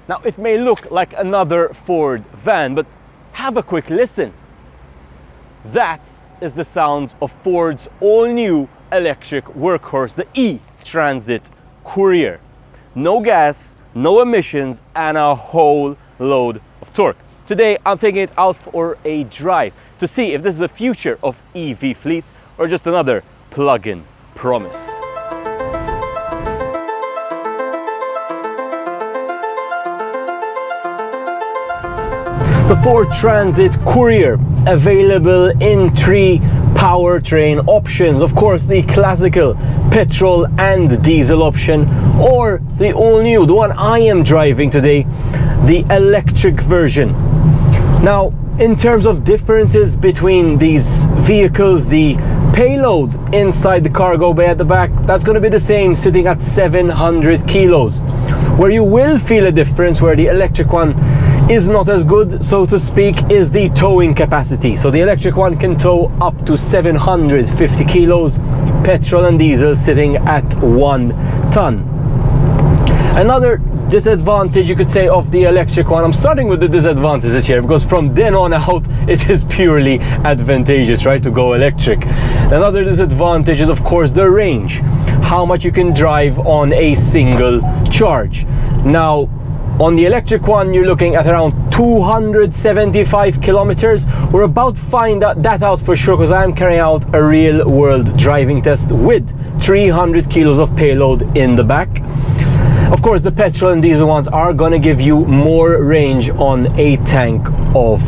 Now, it may look like another Ford van, but have a quick listen. That is the sounds of Ford's all-new electric workhorse, the E-Transit Courier. No gas, no emissions, and a whole load of torque. Today, I'm taking it out for a drive to see if this is the future of EV fleets or just another plug-in promise. The Ford Transit Courier, available in 3 powertrain options. Of course, the classical petrol and diesel option, or the all-new, the one I am driving today, the electric version. Now, in terms of differences between these vehicles, the payload inside the cargo bay at the back, that's going to be the same, sitting at 700 kilos. Where you will feel a difference, where the electric one is not as good, so to speak, is the towing capacity. So the electric one can tow up to 750 kilos, petrol and diesel sitting at 1 ton. Another disadvantage, you could say, of the electric one, I'm starting with the disadvantages here, because from then on out it is purely advantageous, right, to go electric. Another disadvantage is, of course, the range, how much you can drive on a single charge. Now, on the electric one, you're looking at around 275 kilometers. We're about to find that out for sure, because I'm carrying out a real world driving test with 300 kilos of payload in the back. Of course, the petrol and diesel ones are going to give you more range on a tank of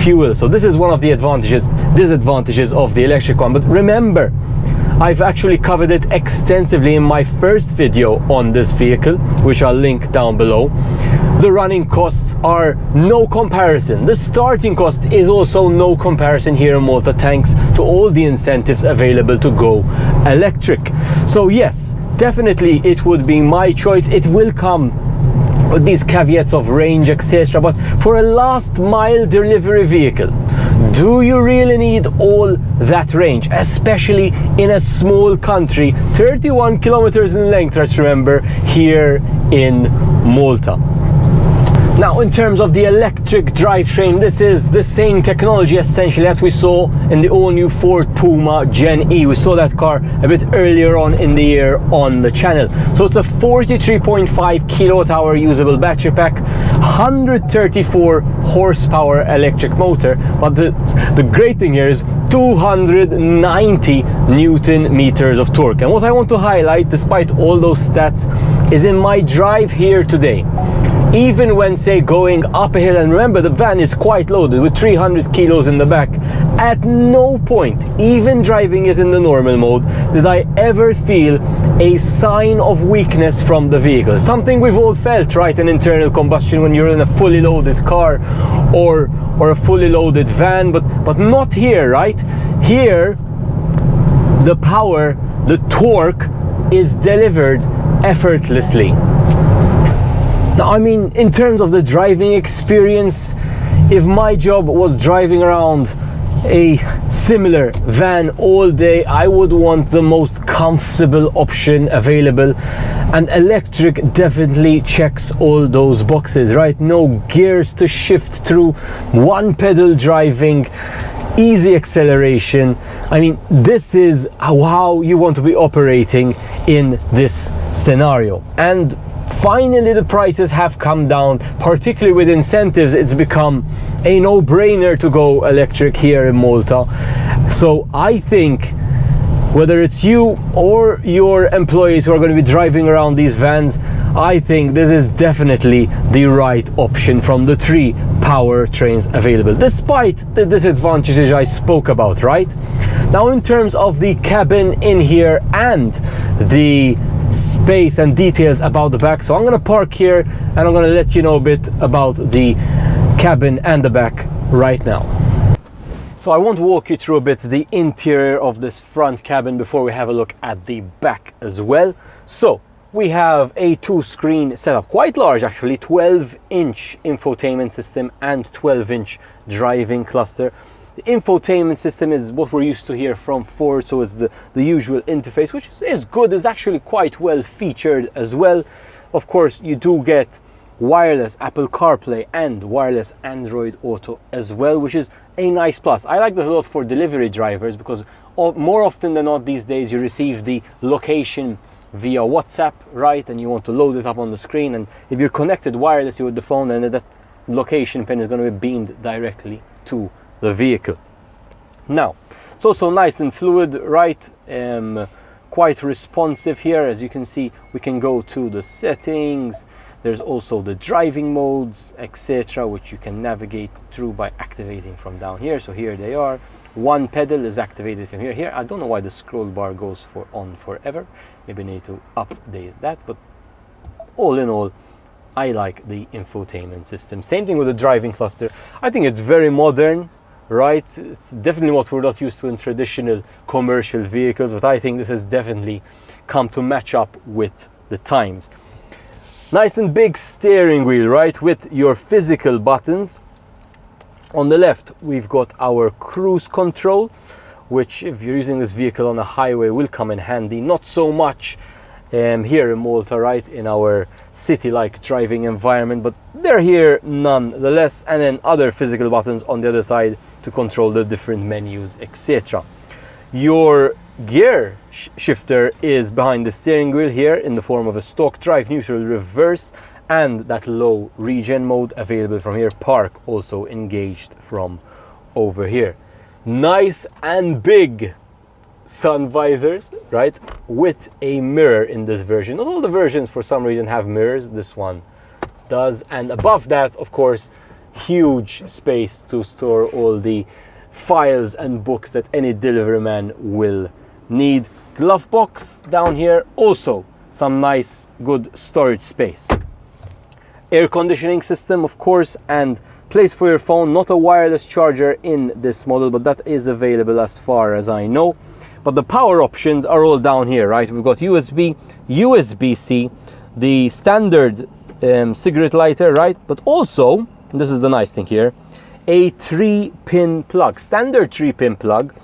fuel. So this is one of the disadvantages of the electric one. But remember, I've actually covered it extensively in my first video on this vehicle, which I'll link down below. The running costs are no comparison. The starting cost is also no comparison here in Malta, thanks to all the incentives available to go electric. So yes, definitely it would be my choice. It will come with these caveats of range, etc. But for a last mile delivery vehicle, do you really need all that range, especially in a small country, 31 kilometers in length, let's remember, here in Malta? Now, in terms of the electric drivetrain, this is the same technology essentially that we saw in the all-new Ford Puma Gen E. We saw that car a bit earlier on in the year on the channel. So it's a 43.5 kilowatt-hour usable battery pack, 134 horsepower electric motor, but the great thing here is 290 Newton meters of torque. And what I want to highlight, despite all those stats, is in my drive here today, even when, say, going up a hill, and remember the van is quite loaded with 300 kilos in the back, at no point, even driving it in the normal mode, did I ever feel a sign of weakness from the vehicle. Something we've all felt, right, in internal combustion when you're in a fully loaded car or a fully loaded van, but not here, right? Here, the power, the torque is delivered effortlessly. Now, I mean, in terms of the driving experience, if my job was driving around a similar van all day, I would want the most comfortable option available, and electric definitely checks all those boxes, right? No gears to shift through, one pedal driving, easy acceleration. I mean, this is how you want to be operating in this scenario. And finally, the prices have come down, particularly with incentives. It's become a no-brainer to go electric here in Malta. So I think whether it's you or your employees who are going to be driving around these vans, I think this is definitely the right option from the 3 powertrains available, despite the disadvantages I spoke about, right? Now, in terms of the cabin in here and the space and details about the back, so I'm going to park here and I'm going to let you know a bit about the cabin and the back right now. So I want to walk you through a bit the interior of this front cabin before we have a look at the back as well. So we have a 2-screen setup, quite large actually, 12-inch infotainment system and 12-inch driving cluster. The infotainment system is what we're used to here from Ford, so it's the usual interface, which is good, is actually quite well featured as well. Of course, you do get wireless Apple CarPlay and wireless Android Auto as well, which is a nice plus. I like that a lot for delivery drivers because more often than not these days you receive the location via WhatsApp, right? And you want to load it up on the screen, and if you're connected wirelessly with the phone, then that location pin is going to be beamed directly to the vehicle. Now, it's also nice and fluid, right? Quite responsive here. As you can see, we can go to the settings. There's also the driving modes, etc., which you can navigate through by activating from down here. So here they are. One pedal is activated from here. Here, I don't know why the scroll bar goes on forever. Maybe I need to update that. But all in all, I like the infotainment system. Same thing with the driving cluster. I think it's very modern, right? It's definitely what we're not used to in traditional commercial vehicles, but I think this has definitely come to match up with the times. Nice and big steering wheel, right, with your physical buttons. On the left, we've got our cruise control, which if you're using this vehicle on a highway will come in handy. Not so much here in Malta, right, in our city-like driving environment, but they're here nonetheless. And then other physical buttons on the other side to control the different menus, etc. Your gear shifter is behind the steering wheel here in the form of a stock drive, neutral, reverse, and that low regen mode available from here. Park also engaged from over here. Nice and big sun visors, right, with a mirror in this version. Not all the versions for some reason have mirrors. This one does. And above that, of course, huge space to store all the files and books that any delivery man will need. Glove box down here, also some nice good storage space. Air conditioning system, of course, and place for your phone. Not a wireless charger in this model, but that is available as far as I know. But the power options are all down here, right? We've got USB, USB-C, the standard cigarette lighter, right? But also, and this is the nice thing here, a 3-pin plug, standard 3-pin plug.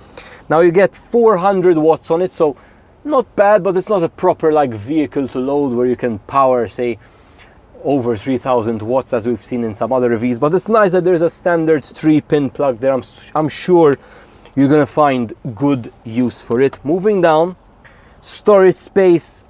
Now you get 400 watts on it, so not bad, but it's not a proper like vehicle to load where you can power, say, over 3000 watts as we've seen in some other reviews. But it's nice that there's a standard 3-pin plug there. I'm sure you're gonna find good use for it. Moving down, storage space,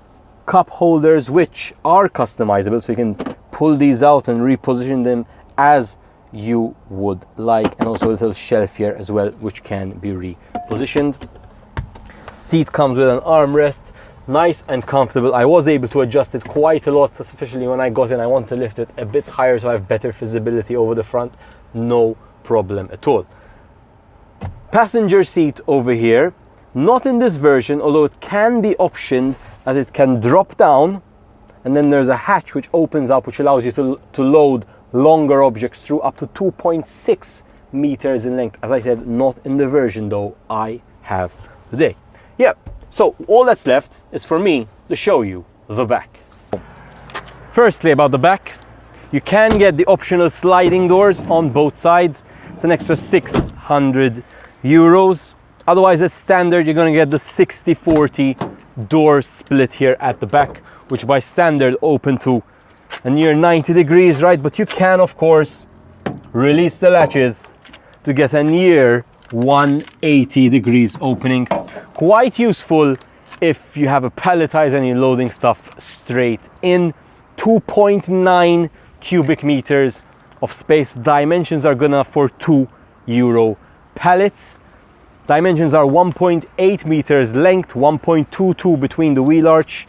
cup holders, which are customizable, so you can pull these out and reposition them as you would like, and also a little shelf here as well, which can be repositioned. Seat comes with an armrest, nice and comfortable. I was able to adjust it quite a lot, especially when I got in. I want to lift it a bit higher so I have better visibility over the front. No problem at all. Passenger seat over here, not in this version, although it can be optioned that it can drop down, and then there's a hatch which opens up, which allows you to load longer objects through up to 2.6 meters in length. As I said, not in the version though I have today. Yeah, so all that's left is for me to show you the back. Firstly, about the back, you can get the optional sliding doors on both sides. It's an extra 600 euros. Otherwise, as standard, you're going to get the 60-40 door split here at the back, which by standard open to a near 90 degrees, right? But you can, of course, release the latches to get a near 180 degrees opening. Quite useful if you have a palletizer and you're loading stuff straight in. 2.9 cubic meters of space. Dimensions are good enough for 2 euro pallets. Dimensions are 1.8 meters length, 1.22 between the wheel arch,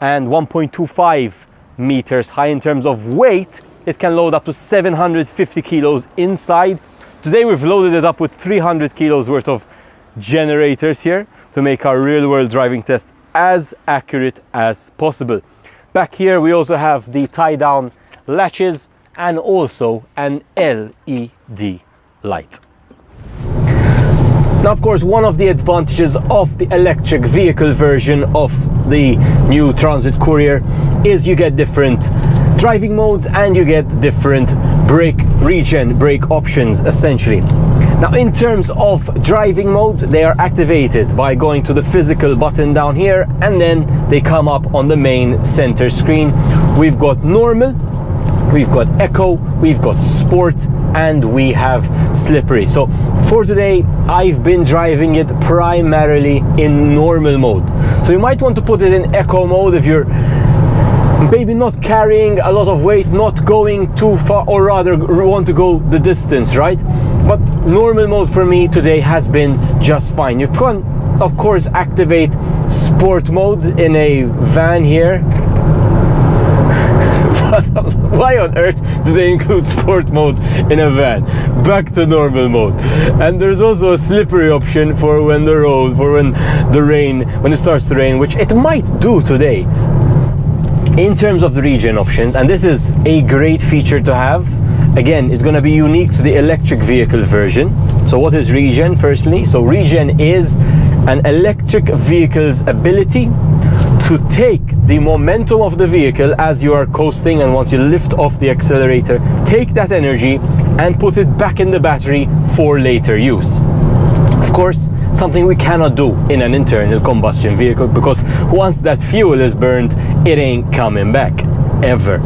and 1.25 meters high. In terms of weight, it can load up to 750 kilos inside. Today we've loaded it up with 300 kilos worth of generators here to make our real-world driving test as accurate as possible. Back here we also have the tie-down latches and also an LED light. Now, of course, one of the advantages of the electric vehicle version of the new Transit Courier is you get different driving modes and you get different regen brake options, essentially. Now, in terms of driving modes, they are activated by going to the physical button down here, and then they come up on the main center screen. We've got normal, we've got eco, we've got sport, and we have slippery. So for today, I've been driving it primarily in normal mode. So you might want to put it in eco mode if you're maybe not carrying a lot of weight, not going too far, or rather want to go the distance, right? But normal mode for me today has been just fine. You can, of course, activate sport mode in a van here. But why on earth do they include sport mode in a van? Back to normal mode. And there's also a slippery option for when when it starts to rain, which it might do today. In terms of the regen options, and this is a great feature to have. Again, it's going to be unique to the electric vehicle version. So what is regen, firstly? So regen is an electric vehicle's ability to take the momentum of the vehicle as you are coasting, and once you lift off the accelerator, take that energy and put it back in the battery for later use. Of course, something we cannot do in an internal combustion vehicle, because once that fuel is burned, it ain't coming back, ever.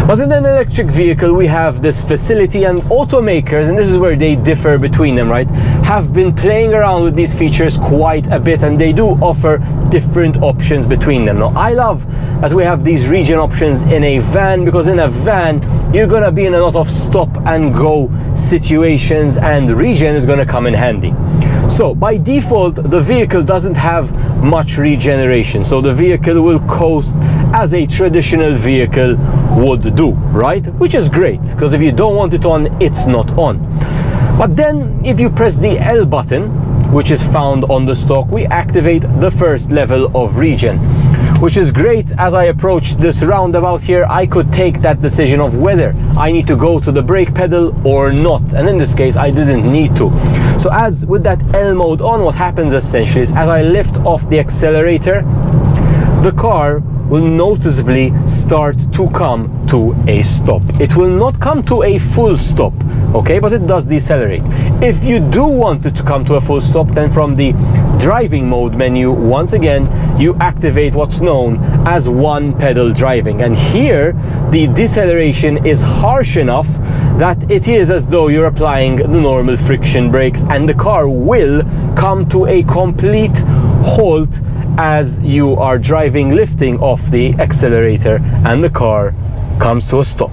But in an electric vehicle, we have this facility, and automakers, and this is where they differ between them, right, have been playing around with these features quite a bit, and they do offer different options between them. Now, I love that we have these regen options in a van, because in a van, you're gonna be in a lot of stop and go situations, and regen is gonna come in handy. So by default, the vehicle doesn't have much regeneration, so the vehicle will coast as a traditional vehicle would do, right? Which is great, because if you don't want it on, it's not on. But then if you press the L button, which is found on the stock, we activate the first level of regen, which is great. As I approach this roundabout here, I could take that decision of whether I need to go to the brake pedal or not, and in this case I didn't need to. So as with that L mode on, what happens essentially is as I lift off the accelerator, the car will noticeably start to come to a stop. It will not come to a full stop, okay, but it does decelerate. If you do want it to come to a full stop, then from the driving mode menu, once again, you activate what's known as one pedal driving. And here, the deceleration is harsh enough that it is as though you're applying the normal friction brakes, and the car will come to a complete halt as you are driving, lifting off the accelerator, and the car comes to a stop.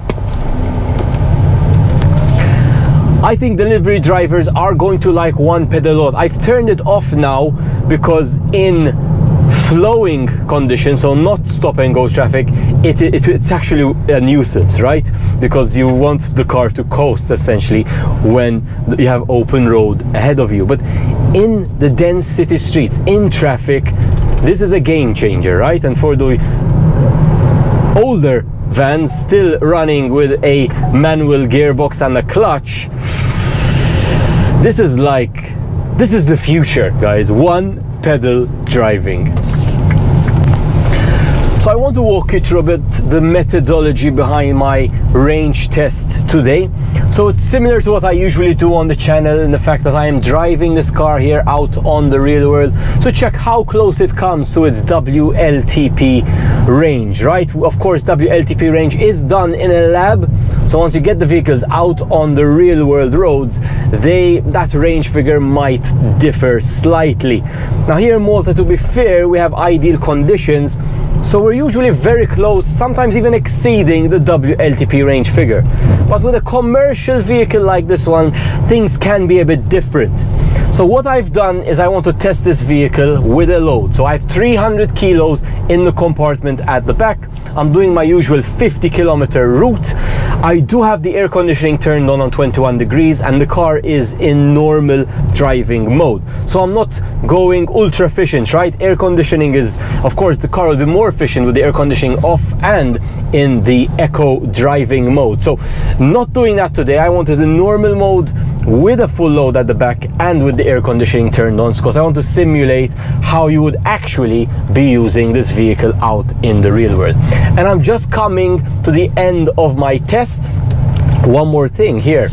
I think delivery drivers are going to like one pedal lot. I've turned it off now because in flowing conditions, so not stop and go traffic, it's actually a nuisance, right? Because you want the car to coast essentially when you have open road ahead of you. But in the dense city streets, in traffic, this is a game changer, right? And for the older vans still running with a manual gearbox and a clutch, this is the future, guys. One pedal driving. So I want to walk you through a bit the methodology behind my range test today. So it's similar to what I usually do on the channel, in the fact that I am driving this car here out on the real world. So check how close it comes to its WLTP range, right? Of course, WLTP range is done in a lab. So once you get the vehicles out on the real world roads, that range figure might differ slightly. Now here in Malta, to be fair, we have ideal conditions. So we're usually very close, sometimes even exceeding the WLTP range figure. But with a commercial vehicle like this one, things can be a bit different. So what I've done is I want to test this vehicle with a load. So I have 300 kilos in the compartment at the back. I'm doing my usual 50-kilometer route. I do have the air conditioning turned on 21 degrees, and the car is in normal driving mode. So I'm not going ultra efficient, right? Air conditioning is, of course, the car will be more efficient with the air conditioning off and in the eco driving mode. So not doing that today. I wanted the normal mode with a full load at the back and with the air conditioning turned on, because I want to simulate how you would actually be using this vehicle out in the real world. And I'm just coming to the end of my test. One more thing here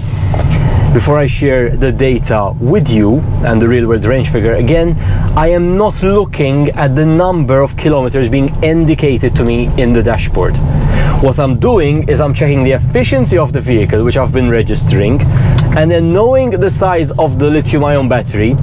before I share the data with you and the real world range figure. Again, I am not looking at the number of kilometers being indicated to me in the dashboard. What I'm doing is I'm checking the efficiency of the vehicle, which I've been registering, and then knowing the size of the lithium-ion battery,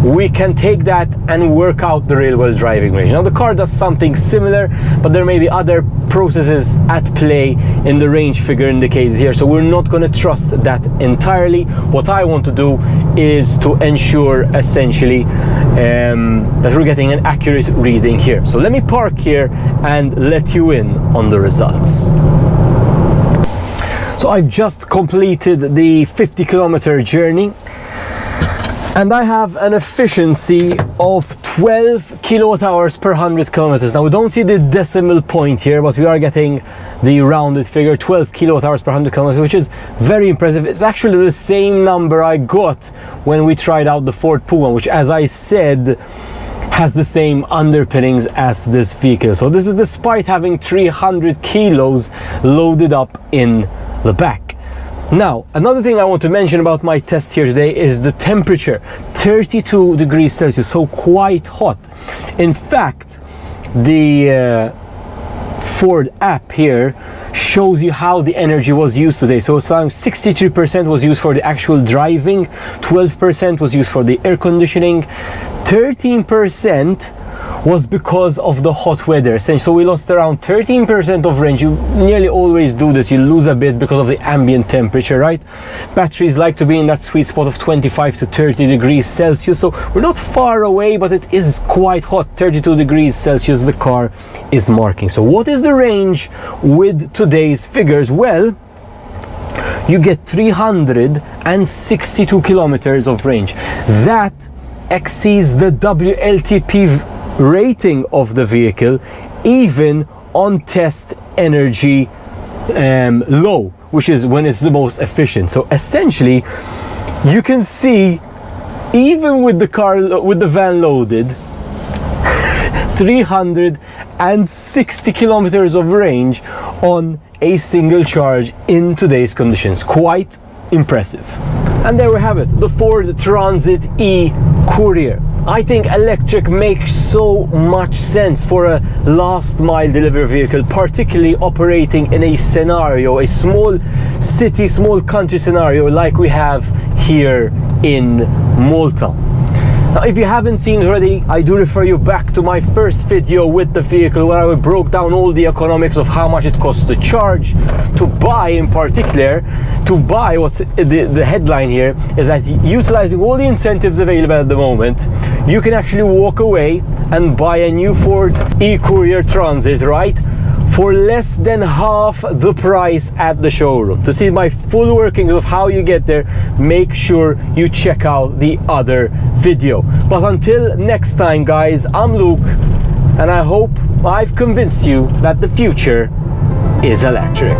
we can take that and work out the real-world driving range. Now the car does something similar, but there may be other processes at play in the range figure indicated here, so we're not going to trust that entirely. What I want to do is to ensure essentially that we're getting an accurate reading here. So let me park here and let you in on the results. So I've just completed the 50-kilometer journey, and I have an efficiency of 12 kilowatt hours per 100 kilometers. Now we don't see the decimal point here, but we are getting the rounded figure, 12 kilowatt hours per 100 kilometers, which is very impressive. It's actually the same number I got when we tried out the Ford Puma, which, as I said, has the same underpinnings as this vehicle. So this is despite having 300 kilos loaded up in the back. Now, another thing I want to mention about my test here today is the temperature, 32 degrees Celsius, so quite hot. In fact, the Ford app here shows you how the energy was used today. So 63% was used for the actual driving, 12% was used for the air conditioning, 13% was because of the hot weather. So we lost around 13% of range. You nearly always do this, you lose a bit because of the ambient temperature, right? Batteries like to be in that sweet spot of 25 to 30 degrees Celsius, so we're not far away, but it is quite hot. 32 degrees Celsius the car is marking. So what is the range with today's figures? Well, you get 362 kilometers of range. That exceeds the WLTP rating of the vehicle, even on test energy low, which is when it's the most efficient. So essentially, you can see, even with the car, with the van loaded, 360 kilometers of range on a single charge in today's conditions. Quite impressive. And there we have it, the Ford Transit E-Courier. I think electric makes so much sense for a last mile delivery vehicle, particularly operating in a scenario, a small city, small country scenario like we have here in Malta. Now, if you haven't seen it already, I do refer you back to my first video with the vehicle, where I broke down all the economics of how much it costs to charge, to buy in particular. To buy, what's the headline here is that utilizing all the incentives available at the moment, you can actually walk away and buy a new Ford E-Courier Transit, right, for less than half the price at the showroom. To see my full workings of how you get there, make sure you check out the other video. But until next time, guys, I'm Luke, and I hope I've convinced you that the future is electric.